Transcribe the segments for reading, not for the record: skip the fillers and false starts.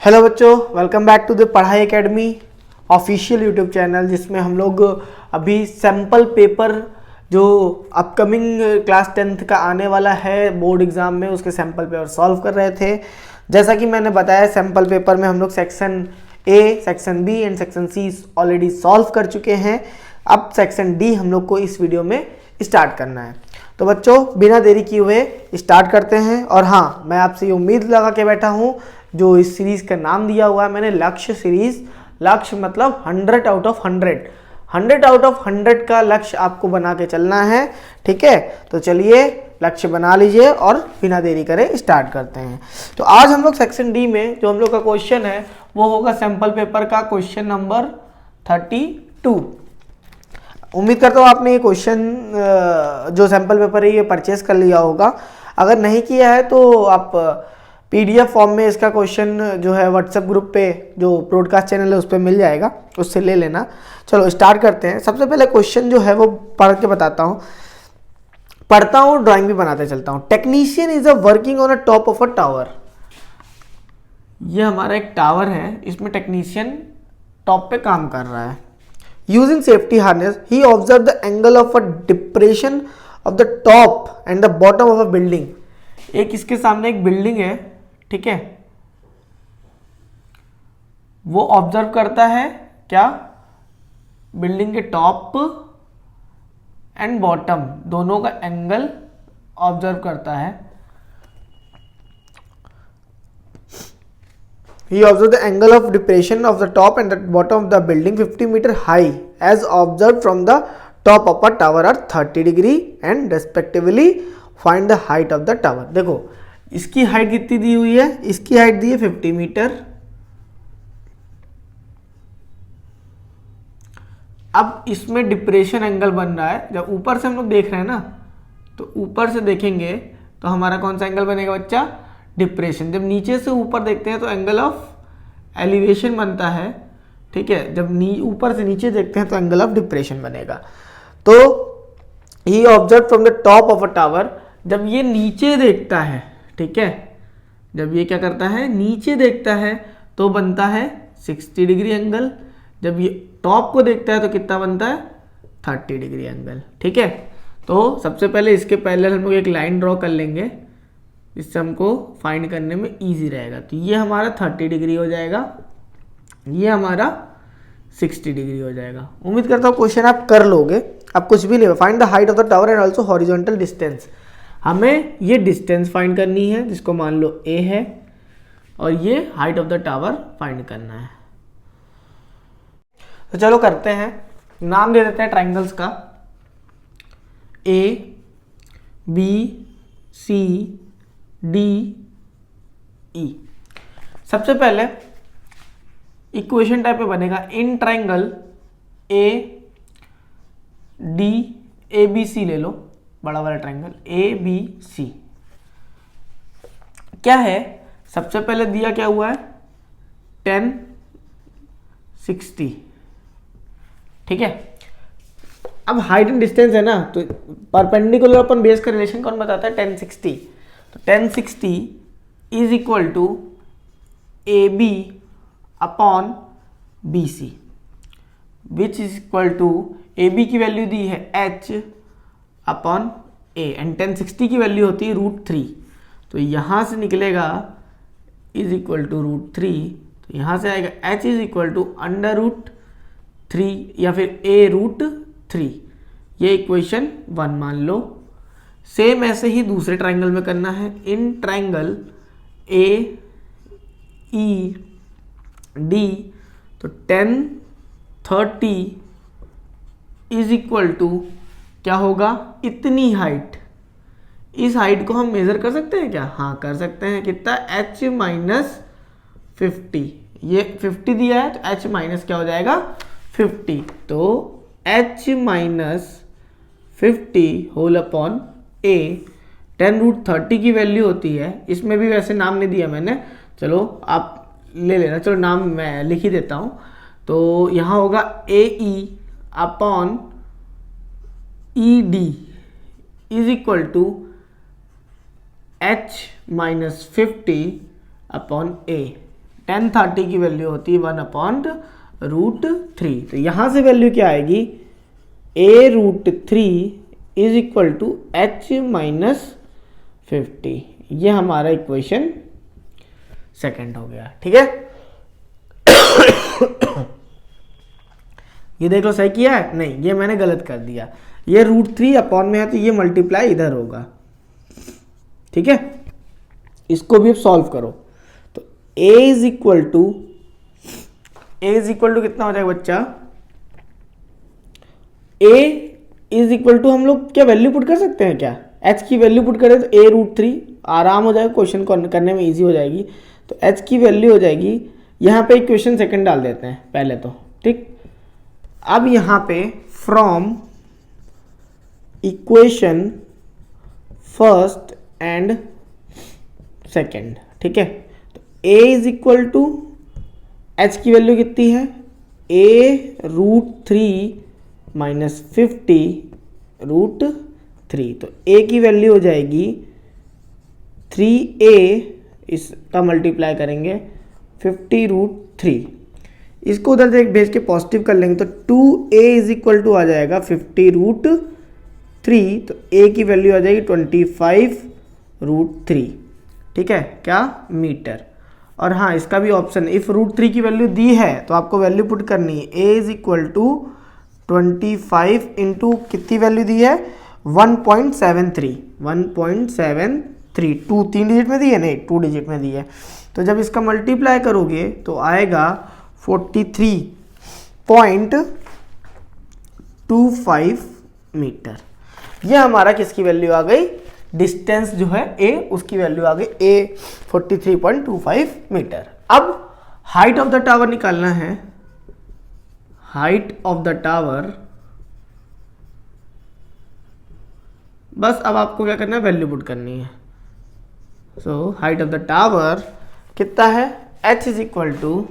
Hello बच्चों, welcome back to the पढ़ाई academy official YouTube channel, जिसमें हम लोग अभी सैम्पल पेपर जो अपकमिंग क्लास 10th का आने वाला है बोर्ड एग्ज़ाम में, उसके सैम्पल पेपर सॉल्व कर रहे थे। जैसा कि मैंने बताया, सैम्पल पेपर में हम लोग section A, section B and section C already solve कर चुके हैं। अब सेक्शन डी हम लोग को इस वीडियो में स्टार्ट करना है। तो बच्चों, बिना देरी किए हुए स्टार्ट करते हैं। और हाँ, मैं आपसे ये उम्मीद लगा के बैठा हूँ, जो इस सीरीज़ का नाम दिया हुआ है मैंने लक्ष्य सीरीज़। लक्ष्य मतलब 100 आउट ऑफ 100, 100 आउट ऑफ 100 का लक्ष्य आपको बना के चलना है। ठीक है, तो चलिए लक्ष्य बना लीजिए और बिना देरी करे स्टार्ट करते हैं। तो आज हम लोग सेक्शन डी में जो हम लोग का क्वेश्चन है वो होगा सैम्पल पेपर का क्वेश्चन नंबर 32। उम्मीद करता हूँ आपने ये क्वेश्चन जो सैम्पल पेपर है ये परचेस कर लिया होगा। अगर नहीं किया है तो आप पीडीएफ फॉर्म में इसका क्वेश्चन जो है व्हाट्सएप ग्रुप पे जो ब्रॉडकास्ट चैनल है उस पर मिल जाएगा, उससे ले लेना। चलो स्टार्ट करते हैं। सबसे पहले क्वेश्चन जो है वो पढ़ के बताता हूँ, पढ़ता हूँ, ड्राइंग भी बनाते चलता हूँ। Technician is a working on a top of a tower. ये हमारा एक टावर है, इसमें टेक्नीशियन टॉप पे काम कर रहा है। Using safety harness he observe the angle of a depression of the top and the bottom of a building. एक इसके सामने एक बिल्डिंग है, ठीक है, वो ऑब्जर्व करता है क्या, बिल्डिंग के टॉप एंड बॉटम दोनों का एंगल ऑब्जर्व करता है। He observed the angle of depression of the top and the bottom of the building 50 meter high as observed from the top of a tower are 30 degree and respectively find the height of the tower। देखो इसकी height कितनी दी हुई है, इसकी height दी है 50 metre. अब इसमें depression angle बन रहा है। जब ऊपर से हम लोग देख रहे हैं ना, तो ऊपर से देखेंगे तो हमारा कौन सा एंगल बनेगा बच्चा, डिप्रेशन। जब नीचे से ऊपर देखते हैं तो एंगल ऑफ एलिवेशन बनता है, ठीक है। जब ऊपर से नीचे देखते हैं तो एंगल ऑफ डिप्रेशन बनेगा। तो ही observe from the top of a tower, जब ये नीचे देखता है, ठीक है, जब ये क्या करता है, नीचे देखता है तो बनता है 60 डिग्री एंगल। जब ये टॉप को देखता है तो कितना बनता है, 30 डिग्री एंगल, ठीक है। तो सबसे पहले इसके पहले हम लोग एक लाइन ड्रॉ कर लेंगे, इससे हमको फाइंड करने में इजी रहेगा। तो ये हमारा 30 डिग्री हो जाएगा, ये हमारा 60 डिग्री हो जाएगा। उम्मीद करता हूँ क्वेश्चन आप कर लोगे। अब कुछ भी नहीं, find the height of the tower and also horizontal distance. हमें ये डिस्टेंस फाइंड करनी है, जिसको मान लो ए है, और ये height of the tower find करना है। तो चलो करते हैं। नाम दे देते हैं ट्राइंगल्स का, ए, बी, सी, डी, ई। सबसे पहले इक्वेशन टाइप में बनेगा, in triangle A D A B C ले लो, बड़ा वाला ट्राइंगल ए बी सी। क्या है, सबसे पहले दिया क्या हुआ है, 10 60, ठीक है। अब हाइट एंड डिस्टेंस है ना, तो परपेंडिकुलर अपन बेस का रिलेशन कौन बताता है, 10 60। तो 10 60 is equal to A B upon B C, which is equal to A B की वैल्यू दी है h अपॉन ए एंड 10 60 की वैल्यू होती है √3। तो यहां से निकलेगा इज इक्वल टू √3। तो यहां से आएगा h इज इक्वल टू √3 या फिर a√3। ये इक्वेशन 1 मान लो। सेम ऐसे ही दूसरे ट्राइंगल में करना है। इन ट्राइंगल ए ई डी, तो 10 30 इज इक्वल टू क्या होगा, इतनी हाइट। इस हाइट को हम मेजर कर सकते हैं क्या, हाँ कर सकते हैं। कितना, h माइनस 50। ये 50 दिया है तो h माइनस क्या हो जाएगा, 50। तो h minus 50 whole upon a, 10√30 की वैल्यू होती है। इसमें भी वैसे नाम नहीं दिया मैंने, चलो आप ले लेना। चलो नाम मैं लिख ही देता हूँ। तो यहाँ होगा A E upon E D is equal to h minus 50 upon a। 1030 की वैल्यू होती है 1/√3। तो यहाँ से वैल्यू क्या आएगी, a√3 is equal to h-50। ये हमारा इक्वेशन सेकंड हो गया। ठीक है, ये देख लो सही किया है, नहीं ये मैंने गलत कर दिया, ये √3 अपॉन में है तो ये मल्टीप्लाई इधर होगा। ठीक है, इसको भी अब सॉल्व करो। तो a इज इक्वल टू कितना हो जाएगा बच्चा, a इज इक्वल टू हम लोग क्या वैल्यू पुट कर सकते हैं क्या, h की वैल्यू पुट करें तो a√3 आराम हो जाएगा, क्वेश्चन करने में इजी हो जाएगी। तो h की वैल्यू हो जाएगी, यहाँ पे इक्वेशन सेकंड डाल देते हैं पहले तो। ठीक, अब यहाँ पे from equation first and second, ठीक है, तो a is equal to h की वैल्यू कितनी है, a√3 माइनस 50√3। तो a की वैल्यू हो जाएगी 3a, इसका मल्टीप्लाई करेंगे 50√3, इसको उधर से भेज के पॉजिटिव कर लेंगे तो 2a इज इक्वल टू आ जाएगा 50√3। तो a की वैल्यू आ जाएगी 25√3। ठीक है, क्या मीटर। और हाँ, इसका भी ऑप्शन, इफ √3 की वैल्यू दी है तो आपको वैल्यू पुट करनी है, a is equal to 25 into कितनी वैल्यू दी है 1.73, 3 डिजिट में दी है, नहीं 2 डिजिट में दी है। तो जब इसका मल्टीप्लाई करोगे तो आएगा 43.25 मीटर। ये हमारा किसकी वैल्यू आ गई, डिस्टेंस जो है a, उसकी वैल्यू आ गई a 43.25 मीटर। अब हाइट ऑफ द टावर निकालना है, हाइट ऑफ द टावर, बस अब आपको क्या करना है, वैल्यू पुट करनी है। So height of the tower कितना है, h is equal to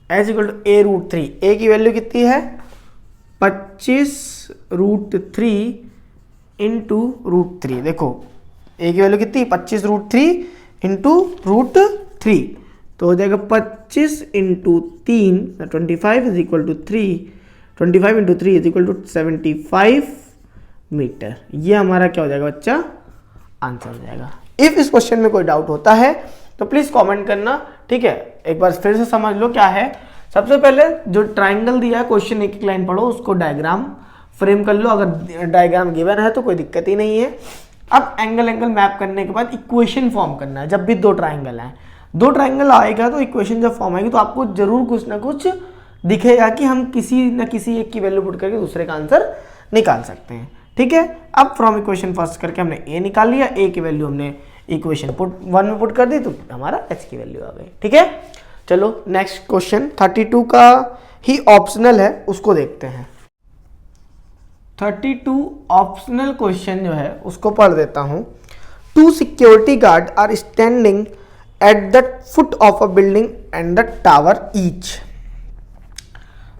a√3, a की वैल्यू कितनी है 25√3 इंटू √3। देखो a की वैल्यू कितनी 25√3 इंटू √3, तो हो जाएगा 25 into 3 25 is equal to 3, 25 into 3 is equal to 75 metre. ये हमारा क्या हो जाएगा बच्चा, आंसर हो जाएगा। इफ इस क्वेश्चन में कोई डाउट होता है तो प्लीज कमेंट करना। ठीक है, एक बार फिर से समझ लो क्या है। सबसे पहले जो ट्राइंगल दिया है, क्वेश्चन एक लाइन पढ़ो, उसको डायग्राम फ्रेम कर लो, अगर डायग्राम गिवन है तो कोई दिक्कत ही नहीं है। अब एंगल मैप करने के बाद इक्वेशन फॉर्म करना है। जब भी दो ट्राइंगल हैं, दो ट्राइंगल आएगा तो इक्वेशन जब फॉर्म आएगी तो आपको जरूर कुछ ना कुछ दिखेगा कि हम किसी न किसी एक की वैल्यू पुट करके दूसरे का आंसर निकाल सकते हैं। ठीक है, अब फ्रॉम इक्वेशन फर्स्ट करके हमने a निकाल लिया, a की वैल्यू हमने इक्वेशन 1 में पुट कर दी तो हमारा h की वैल्यू आ गई। ठीक है, चलो नेक्स्ट क्वेश्चन 32 का ही ऑप्शनल है, उसको देखते हैं। 32 ऑप्शनल क्वेश्चन जो है उसको पढ़ देता हूं। 2 security guard are standing at the foot of a building and the tower each.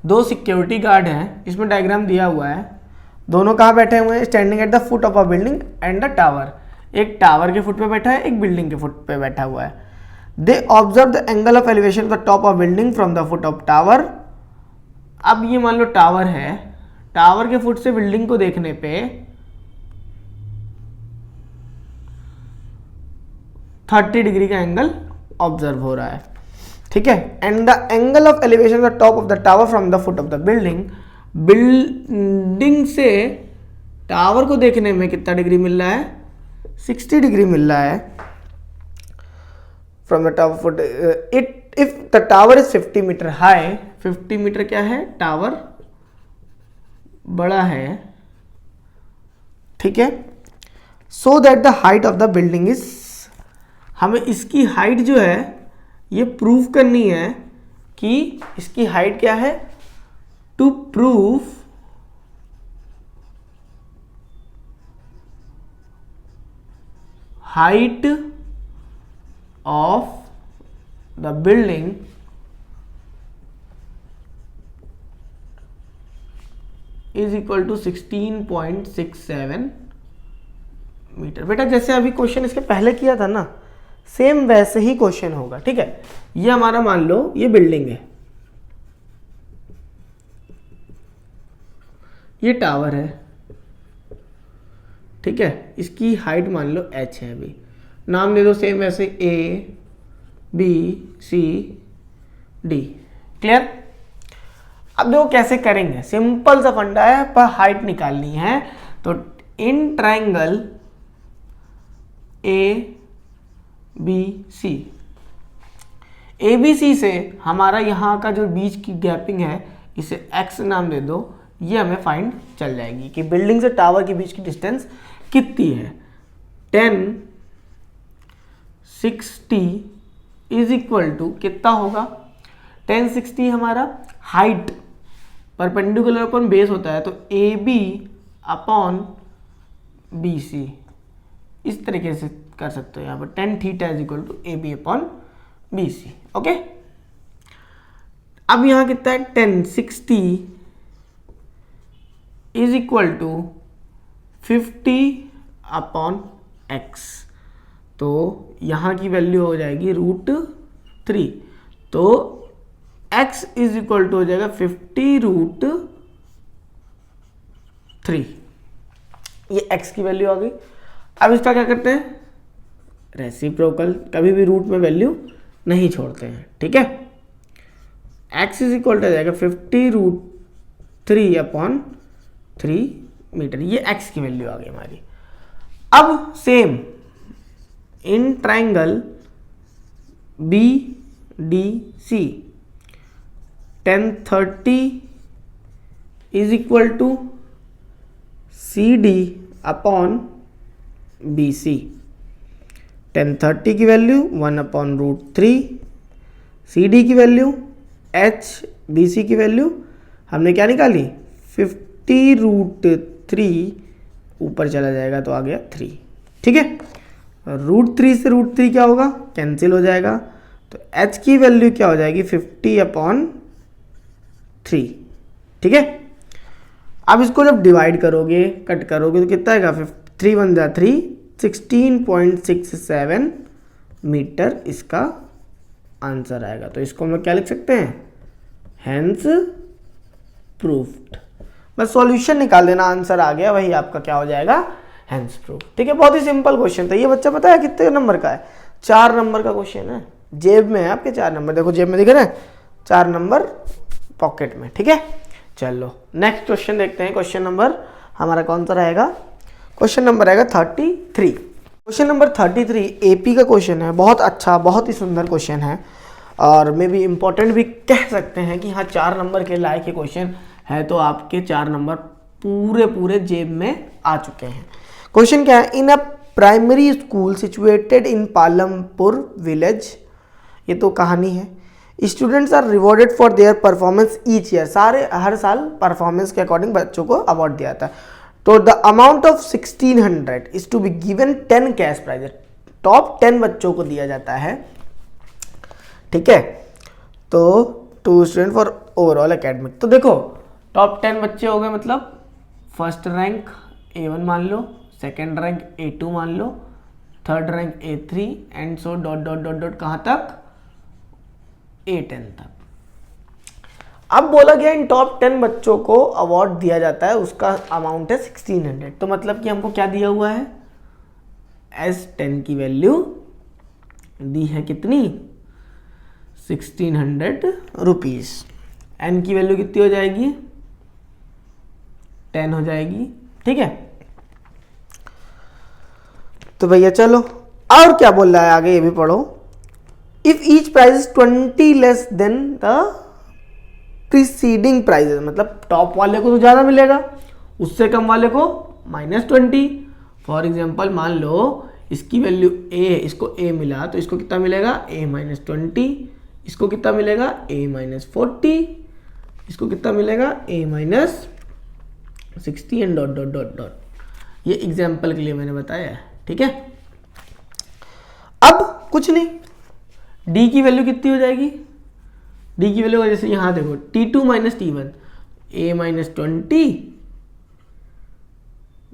2 security guard हैं, इसमें डायग्राम दिया हुआ है। दोनों कहाँ बैठे हुए हैं, standing at the foot of a building and the tower. एक टावर के फुट पे बैठा है, एक बिल्डिंग के फुट पे बैठा हुआ है। They observe the angle of elevation the top of building from the foot of tower. अब ये मान लो टावर है, टावर के फुट से बिल्डिंग को देखने पे 30 डिग्री का एंगल ऑब्जर्व हो रहा है। ठीक है, and the angle of elevation the top of the tower from the foot of the building. Building से टावर को देखने में कितना डिग्री मिल रहा है, 60 डिग्री मिल रहा है। From the tower foot if the tower is 50 metre high, 50 metre क्या है, टावर बड़ा है। ठीक है, so that the height of the building is, हमें इसकी हाइट जो है ये प्रूव करनी है कि इसकी हाइट क्या है। To prove height of the building is equal to 16.67 metre. बेटा जैसे अभी क्वेश्चन इसके पहले किया था ना, सेम वैसे ही क्वेश्चन होगा, ठीक है। ये हमारा मान लो ये बिल्डिंग है, ये टावर है, ठीक है। इसकी हाइट मान लो h है, अभी नाम दे दो सेम वैसे A B C D। Clear? अब देखो कैसे करेंगे, सिंपल सा फंडा है, पर हाइट निकालनी है। तो इन ट्रायंगल ABC, ABC से हमारा यहाँ का जो बीच की गैपिंग है इसे x नाम दे दो, ये हमें फाइंड चल जाएगी कि बिल्डिंग से टावर के बीच की डिस्टेंस कितनी है। 1060 इज इक्वल टू कितना होगा, 1060 हमारा हाइट परपेंडिकुलर अपॉन बेस होता है, तो AB अपॉन BC, इस तरीके से कर सकते हो यहाँ पर। 10 theta is equal to AB upon BC। Okay, अब यहाँ कितना है, 1060 is equal to 50 upon x, तो यहाँ की वैल्यू हो जाएगी √3, तो x इज इक्वल टू हो जाएगा 50√3, ये x की वैल्यू आ गई। अब इसका क्या करते हैं, रेसिप्रोकल, कभी भी रूट में वैल्यू नहीं छोड़ते हैं, ठीक है। x इज इक्वल टू हो जाएगा 50√3 अपॉन 3 मीटर, ये x की वैल्यू आ गई हमारी। अब same in triangle BDC 1030 is equal to CD upon BC। 1030 की वैल्यू 1 अपॉन √3, CD की वैल्यू h, BC की वैल्यू हमने क्या निकाली 50√3, ऊपर चला जाएगा तो आ गया 3, ठीक है। √3 से √3 क्या होगा, कैंसिल हो जाएगा, तो h की वैल्यू क्या हो जाएगी 50 अपॉन 3, ठीक है। अब इसको जब डिवाइड करोगे, कट करोगे तो कितना आएगा, 3 1 जा 3, 16.67 मीटर इसका आंसर आएगा। तो इसको हम लोग क्या लिख सकते हैं, हेंस प्रूफ्ड। बस सॉल्यूशन निकाल देना, आंसर आ गया, वही आपका क्या हो जाएगा, हेंस प्रूफ, ठीक है। बहुत ही सिंपल क्वेश्चन था ये, बच्चा पता है कितने नंबर का है, 4 नंबर का क्वेश्चन है, जेब में है आपके 4 नंबर, देखो जेब में दिख रहे हैं 4 नंबर पॉकेट में, ठीक है। चलो नेक्स्ट क्वेश्चन देखते हैं। क्वेश्चन नंबर हमारा कौन सा रहेगा, क्वेश्चन नंबर रहेगा 33। क्वेश्चन नंबर 33 AP का क्वेश्चन है, बहुत अच्छा, बहुत ही सुंदर क्वेश्चन है, और मे भी इम्पोर्टेंट भी कह सकते हैं कि हाँ 4 नंबर के लायक के क्वेश्चन है, तो आपके 4 नंबर पूरे जेब में आ चुके हैं। क्वेश्चन क्या है, in a primary school situated in Palampur village, ये तो कहानी है, students are rewarded for their performance each year, हर साल परफॉर्मेंस के अकॉर्डिंग बच्चों को अवार्ड दिया जाता है। तो the amount of 1600 is to be given 10 cash prizes, top 10 बच्चों को दिया जाता है, ठीक है। तो to student for overall academic, तो देखो टॉप 10 बच्चे हो गए, मतलब फर्स्ट रैंक A1 मान लो, सेकेंड रैंक A2 मान लो, third rank A3 and so dot dot dot dot कहाँ तक, A10 तक। अब बोला गया इन टॉप 10 बच्चों को अवार्ड दिया जाता है, उसका अमाउंट है 1600, तो मतलब कि हमको क्या दिया हुआ है, S10 की वैल्यू दी है कितनी, 1600 रुपीज। N की वैल्यू कितनी हो जाएगी, 10 हो जाएगी, ठीक है। तो भैया चलो और क्या बोल रहा है आगे, ये भी पढ़ो। If each prize is 20 less than the preceding prizes, मतलब टॉप वाले को तो ज़्यादा मिलेगा, उससे कम वाले को -20। फॉर एग्जाम्पल मान लो इसकी वैल्यू A है, इसको A मिला, तो इसको कितना मिलेगा, A-20, इसको कितना मिलेगा, A-40, इसको कितना मिलेगा, A-60 and dot dot dot dot. ये एग्जाम्पल के लिए मैंने बताया है, ठीक है। अब कुछ नहीं, D की वैल्यू कितनी हो जाएगी, D की वैल्यू जैसे यहाँ देखो T2 - T1, A-20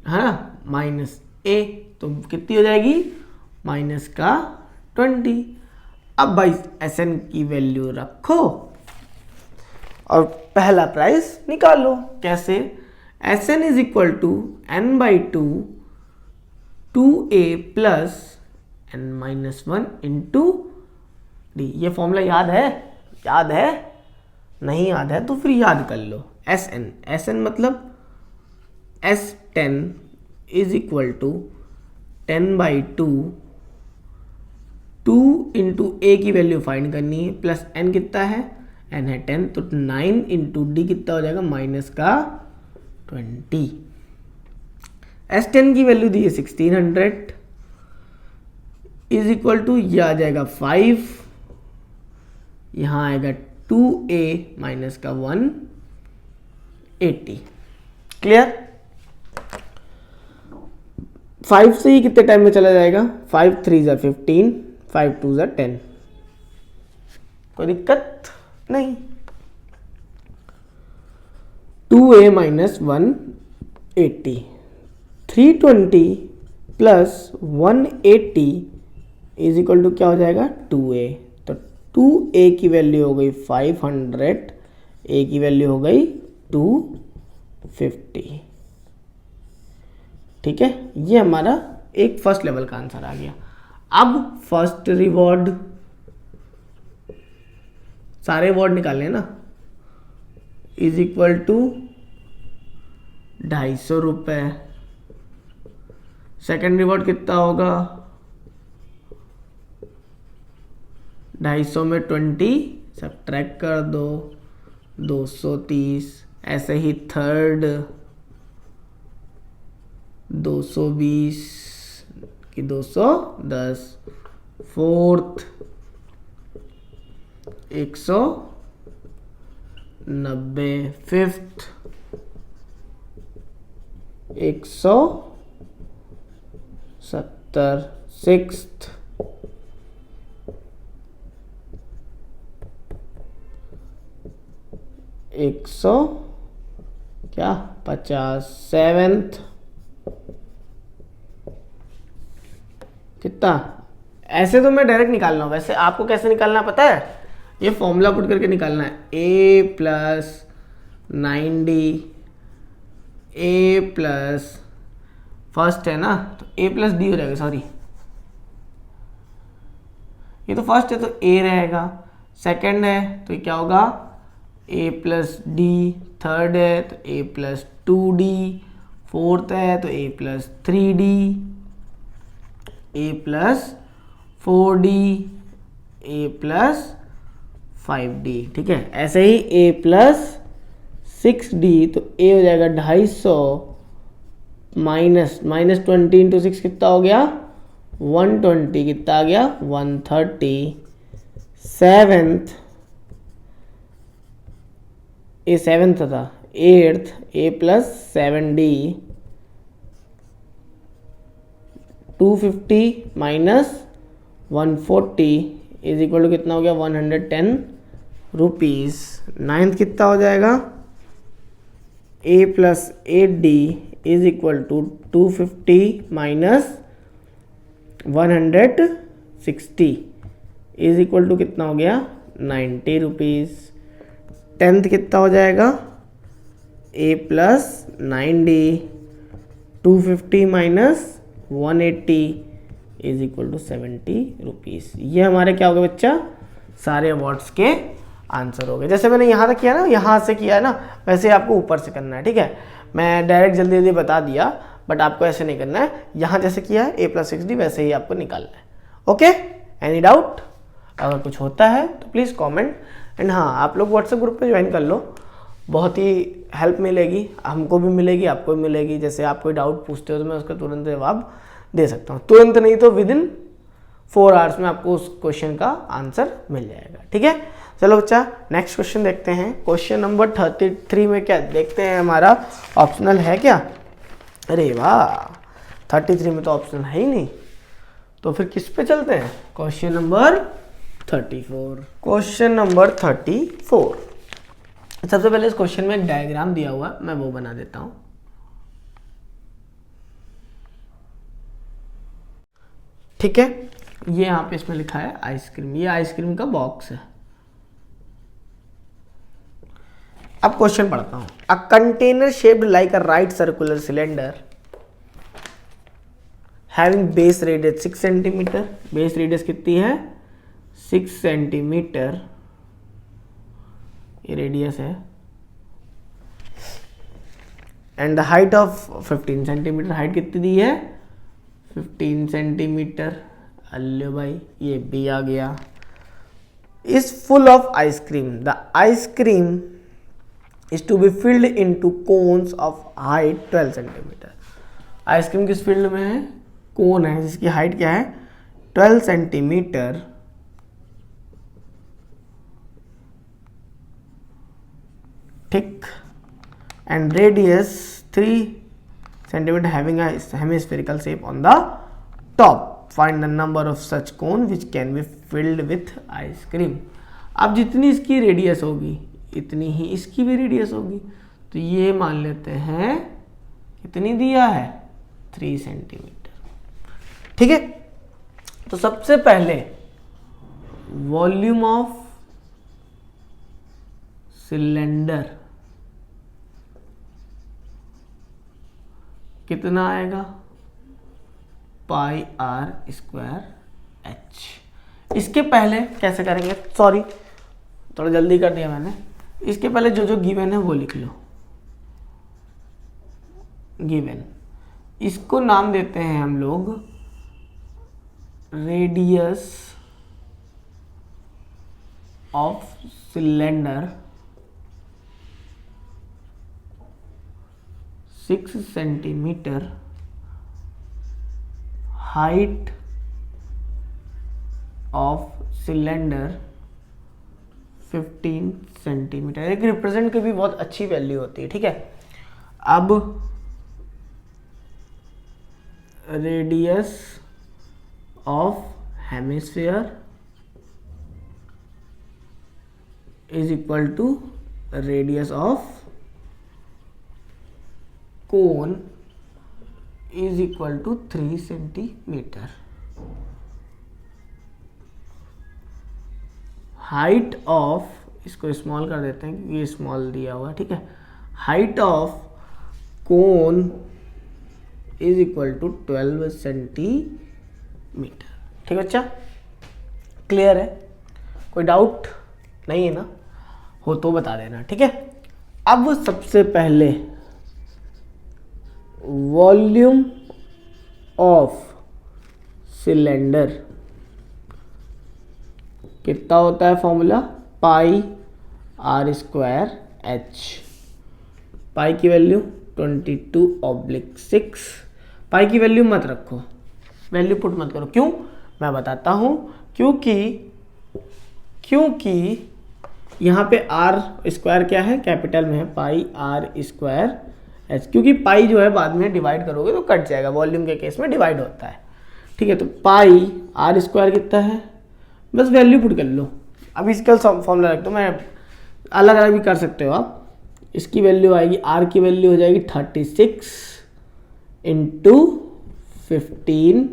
है ना, माइनस A, तो कितनी हो जाएगी, माइनस का 20। अब भाई Sn की वैल्यू रखो और पहला प्राइस निकालो। कैसे? Sn is equal to n/2 2a plus n-1 into d. ये फॉर्मूला याद है? याद है? नहीं याद है तो फिर याद कर लो। Sn मतलब S10 is equal to 10/2 2 into A की वैल्यू फाइंड करनी है, प्लस n कितना है? n है 10, तो 9 इंटू डी कितना हो जाएगा? -20। S10 की वैल्यू दी है 1600 इज इक्वल टू, यह आ जाएगा 5, यहाँ आएगा 2a माइनस का 180। क्लियर? 5 से ही कितने टाइम में चला जाएगा? 5 3 ज़ा 15, 5 2 ज़ा 10। कोई दिक्कत नहीं। 2a minus 180, 320 plus 180 is equal to क्या हो जाएगा? 2a। तो 2a की वैल्यू हो गई 500, a की वैल्यू हो गई 250। ठीक है, ये हमारा एक फर्स्ट लेवल का आंसर आ गया। अब फर्स्ट रिवॉर्ड, सारे रिवॉर्ड निकालने ना, इज इक्वल टू 250 रुपये। सेकेंड रिवॉर्ड कितना होगा? 250 में 20 सब्ट्रैक्ट कर दो, 230। ऐसे ही थर्ड 220 की 210, फोर्थ 190, फिफ्थ 170, सिक्स्थ 150, सेवेंथ कितना? ऐसे तो मैं डायरेक्ट निकाल रहा हूँ, वैसे आपको कैसे निकालना पता है? ये फॉर्मूला पुट करके निकालना है। a plus 9d, a plus first है ना, तो a प्लस डी हो जाएगा। सॉरी, ये तो फर्स्ट है तो a रहेगा, सेकंड है तो ये क्या होगा? a प्लस डी, थर्ड है तो a प्लस 2d, फोर्थ है तो a plus 3d, a plus 4d, a plus 5d। ठीक है, ऐसे ही a प्लस 6d, तो a हो जाएगा 250 माइनस 20 इंटू 6 कितना हो गया? 120। कितना आ गया? 130। सेवेंथ, ए सेवेंथ था, eighth a plus 7d, 250 minus 140 is equal to कितना हो गया? 110 रुपीज़। नाइन्थ कितना हो जाएगा? a plus 8d is equal to 250 minus 160 is equal to कितना हो गया? 90 रुपीज़। टेंथ कितना हो जाएगा? a plus 9d, 250 minus 180 is equal to 70 rupees. ये हमारे क्या हो गए बच्चा? सारे अवार्ड्स के आंसर हो गए। जैसे मैंने यहाँ तक किया ना, यहाँ से किया है ना, वैसे आपको ऊपर से करना है। ठीक है, मैं डायरेक्ट जल्दी जल्दी बता दिया, बट आपको ऐसे नहीं करना है। यहाँ जैसे किया है a प्लस 6d, वैसे ही आपको निकालना है। Okay, any doubt? अगर कुछ होता है तो प्लीज़ कॉमेंट। एंड हाँ, आप लोग व्हाट्सएप ग्रुप पे ज्वाइन कर लो, बहुत ही हेल्प मिलेगी, हमको भी मिलेगी, आपको भी मिलेगी। जैसे आप कोई डाउट पूछते हो तो मैं उसका तुरंत जवाब दे सकता हूँ। तुरंत नहीं तो विदिन 4 आवर्स में आपको उस क्वेश्चन का आंसर मिल जाएगा। ठीक है, चलो बच्चा नेक्स्ट क्वेश्चन देखते हैं। क्वेश्चन नंबर 33 में क्या देखते हैं? हमारा ऑप्शनल है क्या? अरे वाह, 33 में तो ऑप्शनल है ही नहीं, तो फिर किस पे चलते हैं? Question number 34। क्वेश्चन नंबर 34, सबसे पहले इस क्वेश्चन में एक डायग्राम दिया हुआ है, मैं वो बना देता हूं। ठीक है, ये यहाँ पे इसमें लिखा है आइसक्रीम, ये आइसक्रीम का बॉक्स है। अब क्वेश्चन पढ़ता हूं। A container shaped like a right circular cylinder having base radius 6 centimetre, base radius कितनी है 6 सेंटीमीटर, ये रेडियस है, and the height of 15 centimetre, height कितनी दी है 15 सेंटीमीटर। अल्लो भाई ये भी आ गया। Is full of ice cream, the ice cream is to be filled into cones of height 12 centimetre. Ice cream किस फील्ड में है, कोन है जिसकी हाइट क्या है 12 सेंटीमीटर, ठीक, and radius 3 centimetre having a hemispherical shape on the top, find the number of such cone which can be filled with ice cream. अब जितनी इसकी रेडियस होगी इतनी ही इसकी भी रेडियस होगी, तो ये मान लेते हैं कितनी दिया है 3 सेंटीमीटर, ठीक है। तो सबसे पहले वॉल्यूम ऑफ सिलेंडर कितना आएगा पाई आर स्क्वायर एच। इसके पहले कैसे करेंगे, सॉरी थोड़ा जल्दी कर दिया मैंने, इसके पहले जो जो गिवन है वो लिख लो, गिवन, इसको नाम देते हैं हम लोग radius of cylinder 6 centimetre, height of cylinder 15 centimetre. एक रिप्रेजेंट की भी बहुत अच्छी वैल्यू होती है, ठीक है। अब radius of hemisphere is equal to radius of cone is equal to 3 centimetre. Height of, इसको स्मॉल कर देते हैं क्योंकि ये स्मॉल दिया हुआ है, ठीक है। Height of cone is equal to 12 centimetre, ठीक है बच्चा, क्लियर है, कोई डाउट नहीं है ना, हो तो बता देना, ठीक है। अब सबसे पहले वॉल्यूम ऑफ सिलेंडर कितना होता है, formula pi R square H. Pi की वैल्यू 22/6, पाई की वैल्यू मत रखो, वैल्यू पुट मत करो, क्यों मैं बताता हूं, क्योंकि यहाँ पे आर स्क्वायर क्या है कैपिटल में है, पाई आर स्क्वायर एच, क्योंकि पाई जो है बाद में डिवाइड करोगे तो कट जाएगा, वॉल्यूम के केस में डिवाइड होता है, ठीक है। तो पाई आर स्क्वायर कितना है, बस वैल्यू पुट कर लो। अब इसका फॉर्मूला रख दो, मैं अलग अलग भी कर सकते हो आप। इसकी वैल्यू आएगी, आर की वैल्यू हो जाएगी 36 इंटू 15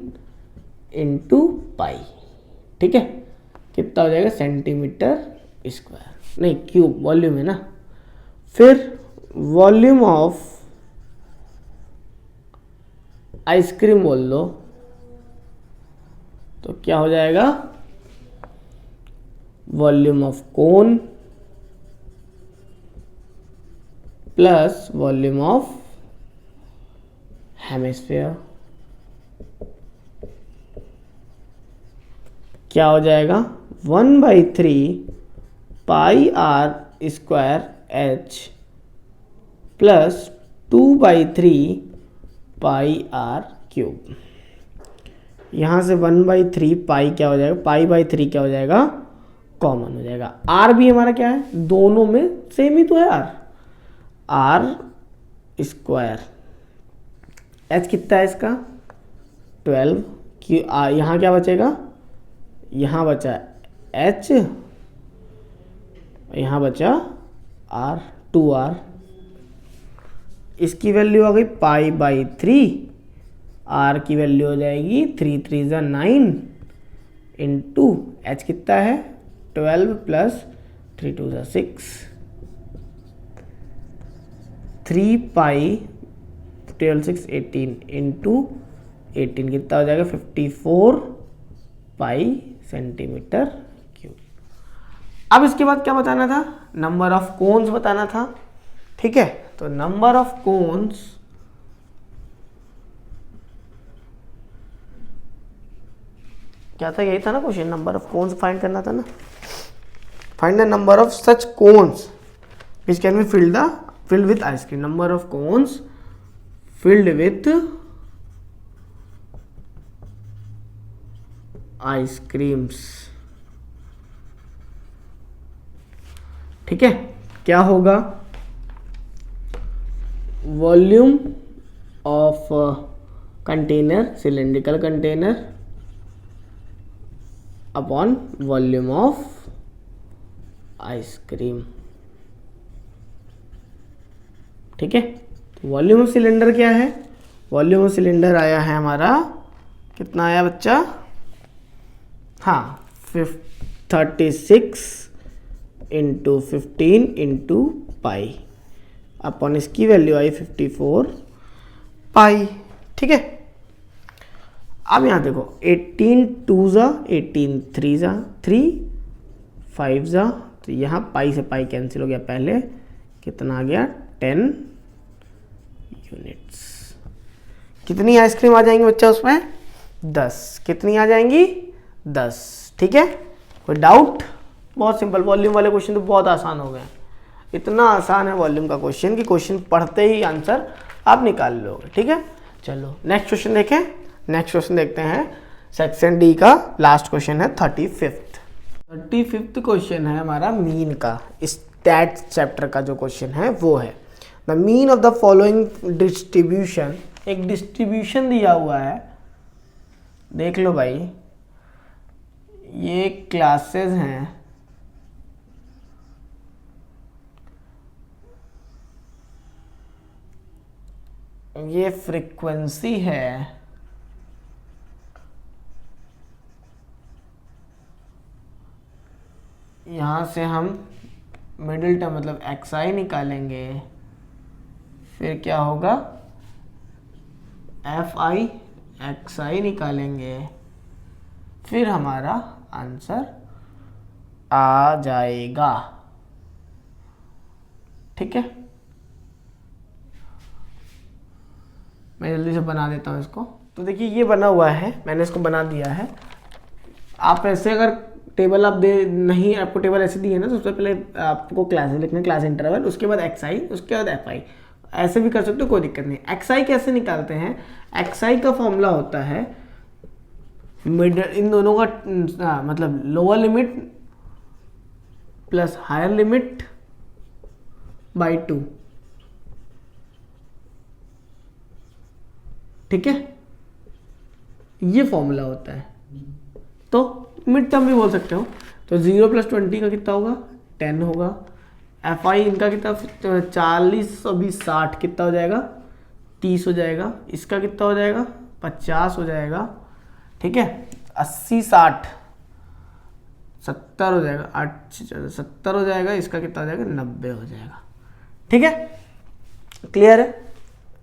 इंटू पाई, ठीक है, कितना हो जाएगा सेंटीमीटर स्क्वायर, नहीं क्यूब, वॉल्यूम है ना। फिर वॉल्यूम ऑफ आइसक्रीम बोल लो तो क्या हो जाएगा, volume of cone plus volume of hemisphere, क्या हो जाएगा 1/3 pi R square H plus 2/3 pi R cube. यहाँ से 1/3 पाई क्या हो जाएगा, पाई/3 क्या हो जाएगा, कॉमन हो जाएगा। आर भी हमारा क्या है, दोनों में सेम ही तो है आर स्क्वायर, एच कितना है इसका 12, कि यहाँ क्या बचेगा, यहाँ बचा एच, यहाँ बचा आर, 2r, इसकी वैल्यू आ गई पाई/3, आर की वैल्यू हो जाएगी 3 3 9, इंटू एच कितना है 12 प्लस 3 2 6, 3 पाई 12 6 18 इंटू 18 कितना हो जाएगा 54 पाई सेंटीमीटर क्यूब। अब इसके बाद क्या बताना था, नंबर ऑफ कोन्स बताना था। ठीक है, तो नंबर ऑफ कोन्स क्या था, यही था ना question, number of cones find करना था ना। Find the number of such cones which can be filled with ice cream, number of cones filled with ice creams। ठीक है, क्या होगा, volume of container, cylindrical container upon volume of ice cream. ठीक है, volume of cylinder क्या है, volume of cylinder आया है हमारा, कितना आया बच्चा, हाँ 36 इंटू 15 इंटू पाई अपॉन इसकी वैल्यू आई 54 पाई। ठीक है, अब यहाँ देखो 18 2 जा 18 3 जा 3 5 जा, तो यहाँ पाई से पाई कैंसिल हो गया, पहले कितना आ गया 10 यूनिट्स। कितनी आइसक्रीम आ जाएंगी बच्चा उसमें, 10। कितनी आ जाएंगी, 10। ठीक है, कोई डाउट, बहुत सिंपल, वॉल्यूम वाले क्वेश्चन तो बहुत आसान हो गए, इतना आसान है वॉल्यूम का क्वेश्चन कि क्वेश्चन पढ़ते ही आंसर आप निकाल लोगे। ठीक है, चलो नेक्स्ट क्वेश्चन देखें। नेक्स्ट क्वेश्चन देखते हैं, सेक्शन डी का लास्ट क्वेश्चन है 35th क्वेश्चन है हमारा मीन का, स्टैट चैप्टर का जो क्वेश्चन है वो है the mean of the following distribution. एक डिस्ट्रीब्यूशन दिया हुआ है, देख लो भाई, ये क्लासेस हैं, ये फ्रीक्वेंसी है, यहाँ से हम मिडिल टर्म मतलब xi निकालेंगे, फिर क्या होगा fi xi निकालेंगे, फिर हमारा आंसर आ जाएगा। ठीक है, मैं जल्दी से बना देता हूँ इसको। तो देखिए ये बना हुआ है, मैंने इसको बना दिया है। आप ऐसे अगर टेबल आप दे नहीं, आपको टेबल ऐसे दी है ना, तो सबसे पहले आपको क्लासेस लिखना, क्लास इंटरवल, उसके बाद xi, उसके बाद fi, ऐसे भी कर सकते हो, कोई दिक्कत नहीं। xi कैसे निकालते हैं, xi का फॉर्मूला होता है मिड, इन दोनों का मतलब lower limit plus higher limit by 2। ठीक है, ये फॉर्मूला होता है, तो मिड टर्म भी बोल सकते हो। तो 0 + 20 का कितना होगा, 10 होगा। fi इनका कितना 40 और 20 60 कितना हो जाएगा, 30 हो जाएगा। इसका कितना हो जाएगा, 50 हो जाएगा। ठीक है, 80 60 70 हो जाएगा, 70 हो जाएगा। इसका कितना हो जाएगा, 90 हो जाएगा। ठीक है, क्लियर है,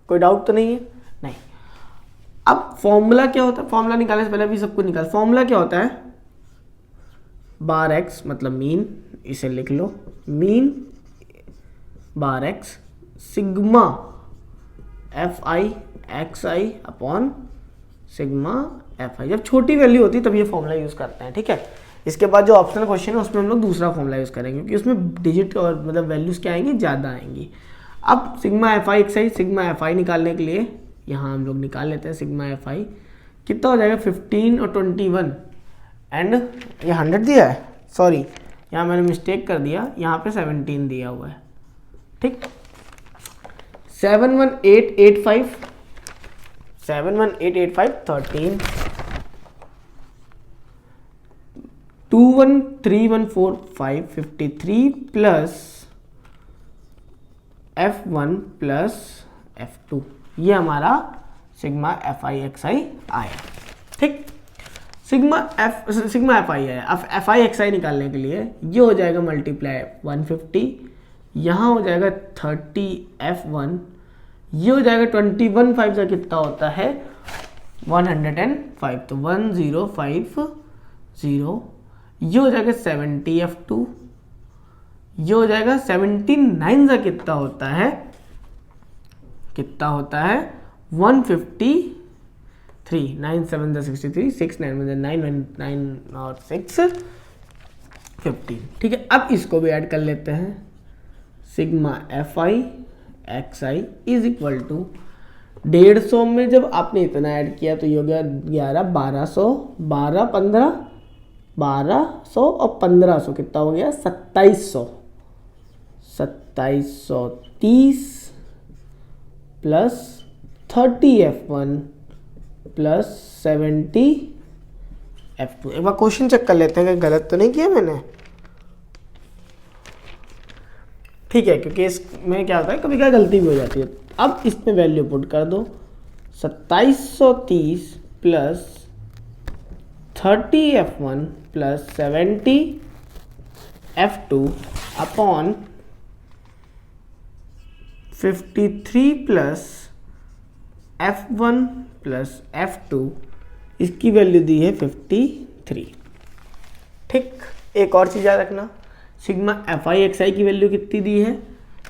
कोई डाउट तो नहीं है, नहीं। अब फॉर्मूला क्या होता है, फॉर्मूला निकालने से पहले अभी सबको निकाल, फॉर्मूला क्या होता है, बार एक्स मतलब मीन, इसे लिख लो, mean bar X sigma fi xi upon sigma fi। जब छोटी वैल्यू होती है तब ये फॉर्मूला यूज करते हैं। ठीक है, इसके बाद जो ऑप्शनल क्वेश्चन है उसमें हम लोग दूसरा फॉर्मूला यूज करेंगे, क्योंकि उसमें डिजिट और मतलब वैल्यूज क्या आएंगी, ज़्यादा आएंगी। अब sigma fi xi, sigma fi निकालने के लिए यहाँ हम लोग निकाल लेते हैं सिग्मा fi, कितना हो जाएगा 15 और 21 एंड ये 100 दिया है, सॉरी यहाँ मैंने मिस्टेक कर दिया, यहाँ पे 17 दिया हुआ है। ठीक, 71885 13 21314 553 प्लस f1 प्लस f2, ये हमारा सिग्मा fi xi आया। ठीक, सिग्मा एफ आई है। अब एफ आई एक्स आई निकालने के लिए ये हो जाएगा मल्टीप्लाई 150, यहाँ हो जाएगा 30f1, ये हो जाएगा 21 5 का कितना होता है 105, तो 1050, ये हो जाएगा 70f2, ये हो जाएगा 79 का कितना होता है 153, 9 7 63, 6 9 9 और 6 15। ठीक है, अब इसको भी ऐड कर लेते हैं। Sigma F i x i is equal to 150 में जब आपने इतना ऐड किया तो ये हो गया 11 1200, 12 15 1200 और 1500 कितना हो गया 2730 प्लस 30f1 प्लस 70f2। एक बार क्वेश्चन चेक कर लेते हैं कि गलत तो नहीं किया मैंने। ठीक है, क्योंकि इसमें क्या होता है कभी कभी गलती भी हो जाती है। अब इसमें वैल्यू पुट कर दो 2730 plus 30f1 plus 70f2 upon 53 plus f1 plus f2, इसकी वैल्यू दी है 53। ठीक, एक और चीज़ याद रखना, सिग्मा एफ आई एक्स आई की वैल्यू कितनी दी है।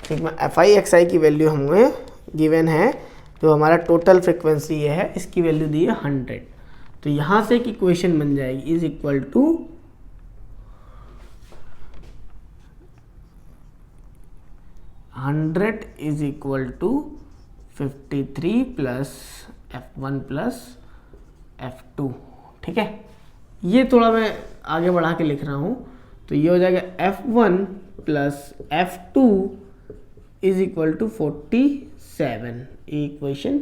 सिग्मा एफ आई एक्स आई की वैल्यू हमें गिवन है, जो हमारा टोटल फ्रिक्वेंसी है इसकी वैल्यू दी है 100। तो यहाँ से एक इक्वेशन बन जाएगी is equal to 100 is equal to 53 plus f1 plus f2। ठीक है, ये थोड़ा मैं आगे बढ़ा के लिख रहा हूँ, तो ये हो जाएगा f1 plus f2 is equal to 47। Equation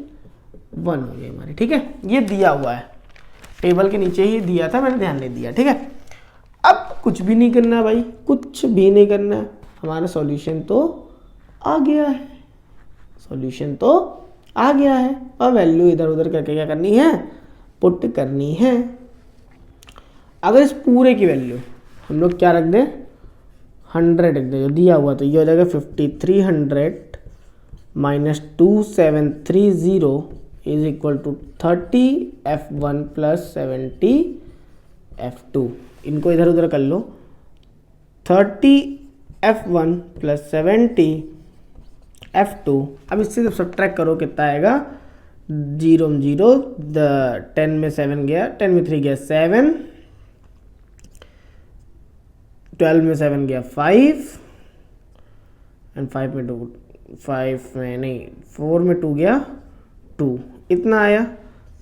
1 हो गई हमारी। ठीक है, ये दिया हुआ है टेबल के नीचे ही दिया था, मैंने ध्यान नहीं दिया। ठीक है, अब कुछ भी नहीं करना भाई, कुछ भी नहीं करना, हमारा सॉल्यूशन तो आ गया है, सॉल्यूशन तो आ गया है। और वैल्यू इधर उधर करके क्या करनी है, पुट करनी है। अगर इस पूरे की वैल्यू हम लोग क्या रख दें 100 रख दें जो दिया हुआ, तो ये हो जाएगा 5300 minus 2730 is equal to 30f1 plus 70f2। इनको इधर उधर कर लो, 30f1 प्लस 70f2। अब इससे जब सब्ट्रैक्ट करो कितना आएगा, 0 0, 10 में 7 गया, 10 में 3 गया 7, 12 में 7 गया 5 एंड 5 में 2, 5 में नहीं 4 में 2 गया 2, इतना आया।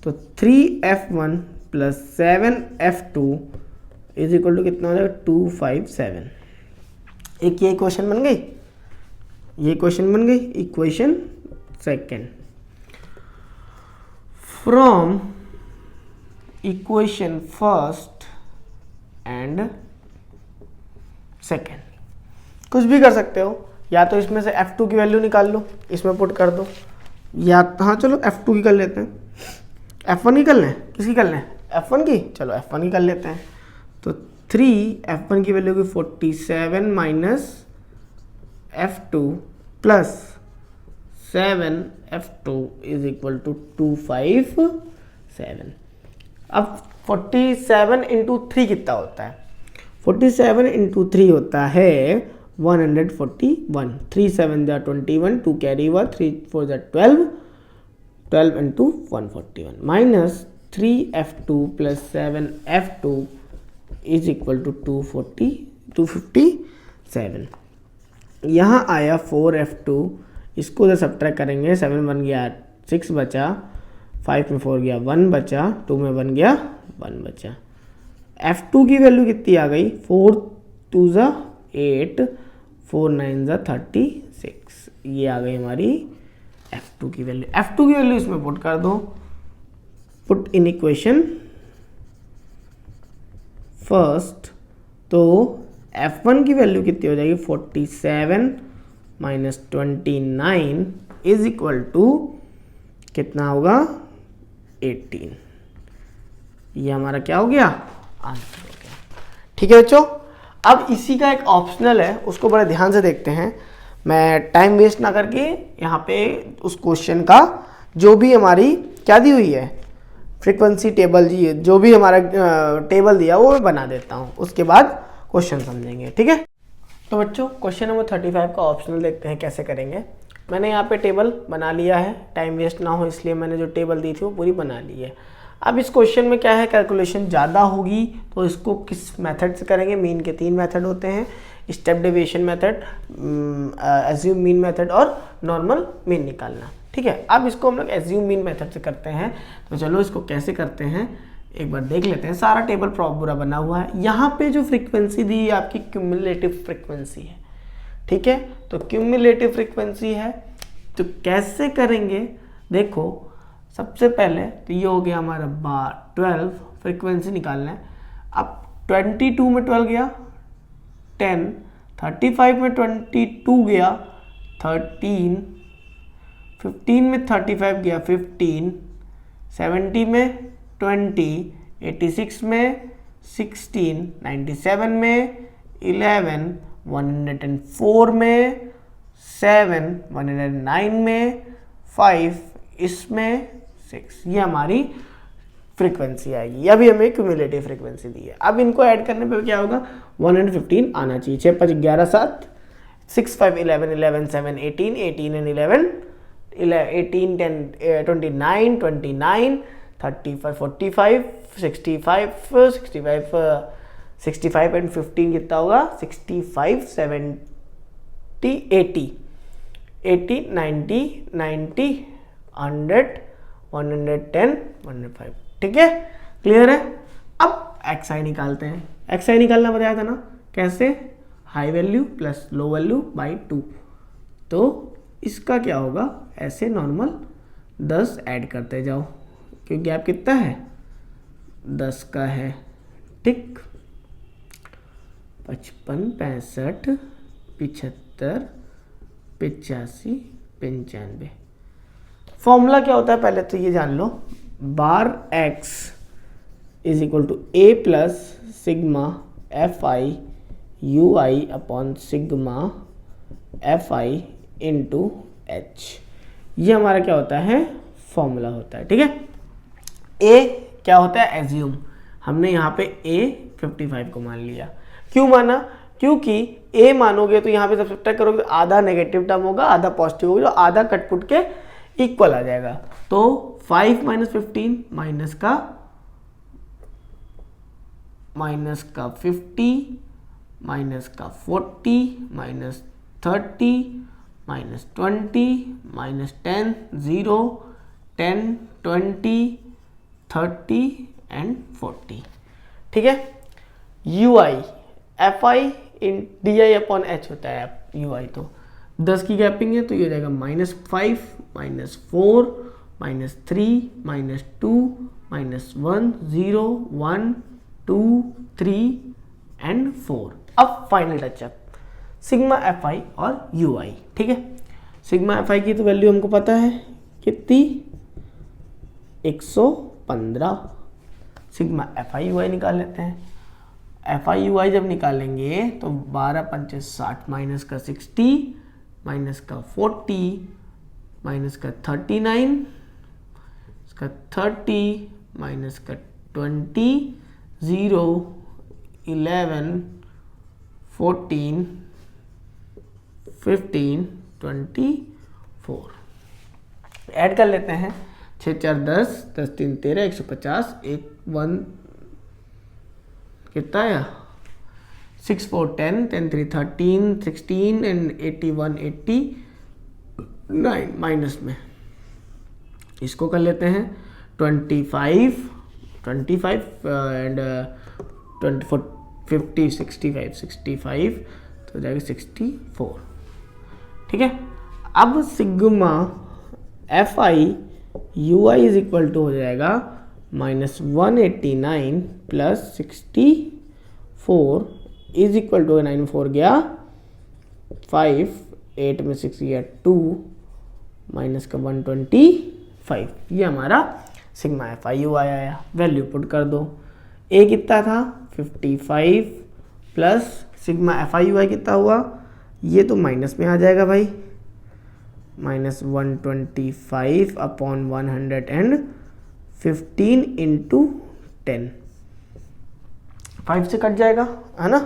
तो 3f1 plus 7f2 is equal to कितना हो जाएगा 257। एक ये इक्वेशन बन गई, ये इक्वेशन बन गई। Equation second, from equation first and second कुछ भी कर सकते हो, या तो इसमें से f2 की वैल्यू निकाल लो, इसमें पुट कर दो, या हाँ चलो f2 की कर लेते हैं, f1 की कर लें, किसकी कर लें f1 की, चलो f1 की कर लेते हैं। तो 3f1 की वैल्यू की 47 minus f2 plus 7f2 is equal to 257। अब 47 इंटू 3 कितना होता है, 47 इंटू 3 होता है 141, 3 7 जा 21, 2 कैरी हुआ, 3 4 जा 12, 12 into 141 minus 3f2 plus 7f2 is equal to 257। यहाँ आया 4f2, इसको जब सब्ट्रैक्ट करेंगे 7 बन गया 6 बचा, 5 में 4 गया 1 बचा, 2 में 1 गया 1 बचा। f2 की वैल्यू कितनी आ गई, 4 2 जा 8, 4 9 जा 36, ये आ गई हमारी f2 की वैल्यू। f2 की वैल्यू इसमें पुट कर दो, पुट इन इक्वेशन फर्स्ट, तो f1 की वैल्यू कितनी हो जाएगी 47 माइनस 29 इज इक्वल टू कितना होगा 18। ये हमारा क्या हो गया, आंसर हो गया। ठीक है बच्चों, अब इसी का एक ऑप्शनल है, उसको बड़े ध्यान से देखते हैं। मैं टाइम वेस्ट ना करके यहाँ पे उस क्वेश्चन का जो भी हमारी क्या दी हुई है फ्रीक्वेंसी टेबल, जी जो भी हमारा टेबल दिया वो मैं बना देता हूँ, उसके बाद क्वेश्चन समझेंगे। ठीक है, तो बच्चों क्वेश्चन नंबर 35 का ऑप्शनल देखते हैं कैसे करेंगे। मैंने यहाँ पे टेबल बना लिया है, टाइम वेस्ट ना हो इसलिए मैंने जो टेबल दी थी वो पूरी बना ली है। अब इस क्वेश्चन में क्या है, कैलकुलेशन ज़्यादा होगी तो इसको किस मेथड से करेंगे। मीन के 3 मेथड होते हैं, step deviation method, assume mean method और नॉर्मल मीन निकालना। ठीक है, अब इसको हम लोग एज्यूम मीन मेथड से करते हैं। तो चलो इसको कैसे करते हैं एक बार देख लेते हैं। सारा टेबल पूरा बना हुआ है। यहाँ पे जो फ्रीक्वेंसी दी है आपकी क्यूमुलेटिव फ्रीक्वेंसी है। ठीक है, तो क्यूमुलेटिव फ्रीक्वेंसी है तो कैसे करेंगे, देखो सबसे पहले तो ये हो गया हमारा 12 फ्रीक्वेंसी निकालना है। अब 22 में 12 गया 10, 35 में 22 गया 13, 15 में 35 गया 15, 70 में 20, 86 में 16, 97 में 11, 104 में 7, 109 में 5, इसमें 6। ये हमारी फ्रीक्वेंसी आएगी। अभी हमें क्यूमुलेटिव फ्रीक्वेंसी दी है। अब इनको ऐड करने पे क्या होगा, 115 आना चाहिए। 6 5 11 7, 6 5 11, 11 7 18, 18 and 11 18 10 29, 29 35 45 65 65 65 and 15 कितना होगा, 65 70 80 80 90 90 100 110 105। ठीक है, क्लियर है। अब एक्सआई निकालते हैं। एक्सआई निकालना बताया था ना, कैसे, high value plus low value by 2। तो इसका क्या होगा, ऐसे नॉर्मल 10 ऐड करते जाओ क्योंकि गैप कितना है, 10 का है। ठीक, 55 65 75 85 95। फॉर्मूला क्या होता है पहले तो ये जान लो, बार x is equal to a plus sigma F I U I upon sigma F I into H. ये हमारा क्या होता है, फॉर्मूला होता है। ठीक है, a क्या होता है, एज्यूम। हमने यहाँ पे a 55 को मान लिया। क्यों माना, क्योंकि a मानोगे तो यहाँ पे सब्ट्रैक्ट करोगे तो आधा नेगेटिव टर्म होगा आधा पॉजिटिव होगा, जो आधा कटपुट के इक्वल आ जाएगा। तो 5 माइनस 15 माइनस का 50 माइनस का 40 माइनस 30 माइनस 20 माइनस 10 0 10 20 30 एंड 40। ठीक है, you I F I in D I upon H होता है यू आई। तो 10 की गैपिंग है तो ये हो जाएगा -5 -4 -3 -2 -1 0 1 2 3 एंड 4। अब final touch-up sigma F I और यू आई। ठीक है, सिग्मा एफ आई की तो वैल्यू हमको पता है कितनी, 115। सिग्मा एफ आई यू आई निकाल लेते हैं। एफ आई यू आई जब निकालेंगे तो 12 पंचे 60 माइनस का 60 माइनस का 40 माइनस का 39 इसका 30 माइनस का 20 0 11 14 15 24। ऐड कर लेते हैं, 6 4 10 10 3 13 150 1 1 कितना आया, 6 4 10 10 3 13 16 एंड 81 89 माइनस में इसको कर लेते हैं 25 एंड 24 50 65 तो हो जाएगा 64। ठीक है, अब sigma F I U I is equal to हो जाएगा -189 प्लस 64 इज इक्वल टू 9 4 गया 5 8 में 6 गया 2 माइनस का 125। ये हमारा सिग्मा एफ आई यू आया, वैल्यू पुट कर दो। ए कितना था 55 plus sigma F I U I कितना हुआ, ये तो माइनस में आ जाएगा भाई, -125 अपॉन 115 इंटू 10, 5 से कट जाएगा है ना,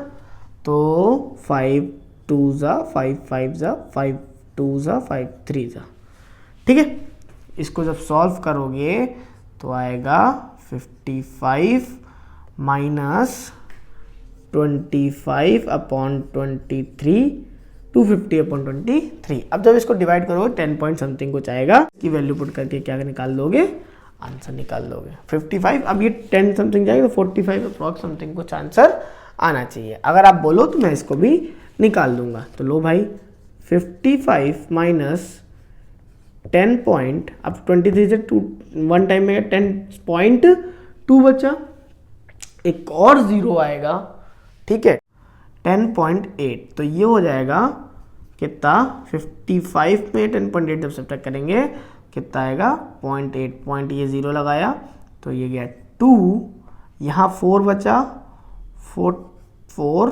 तो 5 2 ज़ा 5 5 ज़ा 5 2 ज़ा 5 3 ज़ा, ठीक है। इसको जब सॉल्व करोगे तो आएगा 55 माइनस 25 अपॉन 23, 250 अपॉन 23। अब जब इसको डिवाइड करोगे 10 पॉइंट समथिंग कुछ आएगा, की वैल्यू पुट करके क्या निकाल दोगे, आंसर निकाल दोगे 55। अब ये 10 समथिंग जाएगा तो 45 अप्रॉक्स समथिंग कुछ आंसर आना चाहिए। अगर आप बोलो तो मैं इसको भी निकाल दूंगा। तो लो भाई 55 माइनस 10 पॉइंट, अब 23 से 2 1 टाइम में 10.2 बचा, एक और 0 आएगा, ठीक है 10.8, तो ये हो जाएगा कितना 55 में 10.8 जब सब्ट्रैक्ट करेंगे कितना आएगा 0.8, पॉइंट ये 0 लगाया तो ये गया 2, यहाँ 4 बचा, 4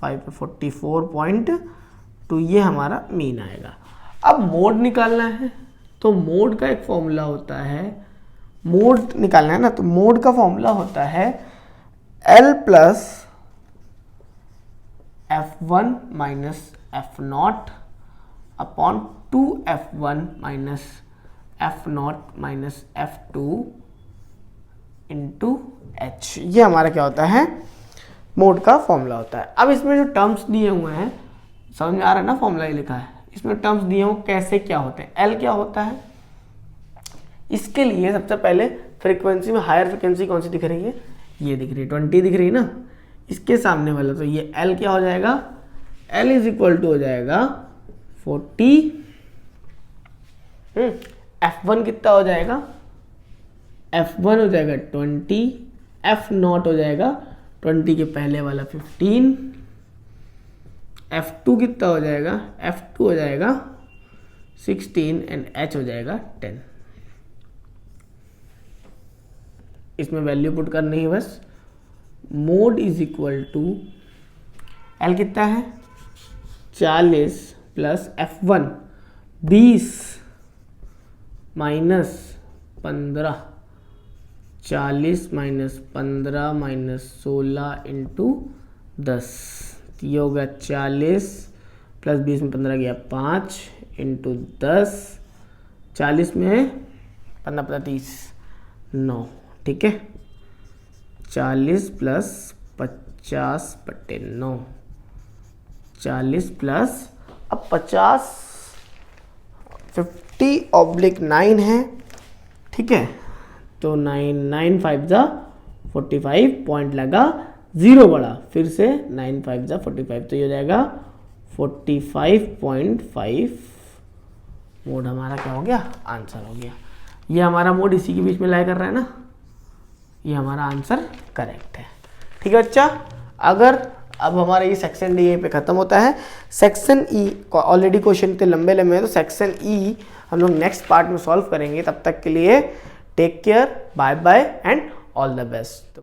5 44.2, ये हमारा मीन आएगा। अब मोड निकालना है तो मोड का एक फॉर्मूला होता है, मोड निकालना है ना, तो मोड का फॉर्मूला होता है L plus F1 minus F0 upon 2F1 minus F0 minus F2 into H, ये हमारा क्या होता है, मोड का फॉर्मूला होता है। अब इसमें जो टर्म्स दिए हुए हैं, समझ में आ रहा है ना, फॉर्मूला ही लिखा है, इसमें टर्म्स दिए हुए कैसे क्या होते हैं। L क्या होता है, इसके लिए सबसे पहले फ्रीक्वेंसी में हायर फ्रीक्वेंसी कौन सी दिख रही है, ये दिख रही है 20 दिख रही है ना, इसके सामने वाला, तो ये L क्या हो जाएगा, L इज इक्वल टू हो जाएगा 40, F1 कितना हो जाएगा, F1 हो जाएगा 20, F0 हो जाएगा 20 के पहले वाला 15, F2 कितना हो जाएगा, F2 हो जाएगा 16 एंड H हो जाएगा 10। इसमें वैल्यू पुट करनी है बस, mode is equal to L कितना है 40 plus F1 20 minus 15, 40 minus 15 minus 16 into 10, ये होगा 40 प्लस 20 में 15 गया 5 इंटू 10, 40 में 15 30 9, ठीक है 40 प्लस 50/9, 40 प्लस अब 50 50/9 है, ठीक है, तो 9 5 जा 45 पॉइंट लगा, 0 बढ़ा, फिर से 9 5 जा 45, तो ये हो जाएगा 45.5। मोड हमारा क्या हो गया, आंसर हो गया। ये हमारा मोड इसी के बीच में लाई कर रहा है ना, ये हमारा आंसर करेक्ट है, ठीक है बच्चा। अगर अब हमारा ये सेक्शन डी यहीं पे खत्म होता है। सेक्शन ई ऑलरेडी क्वेश्चन इतने लंबे लंबे हैं, तो सेक्शन ई हम लोग नेक्स्ट पार्ट में सॉल्व करेंगे। तब तक के लिए take care, bye bye and all the best.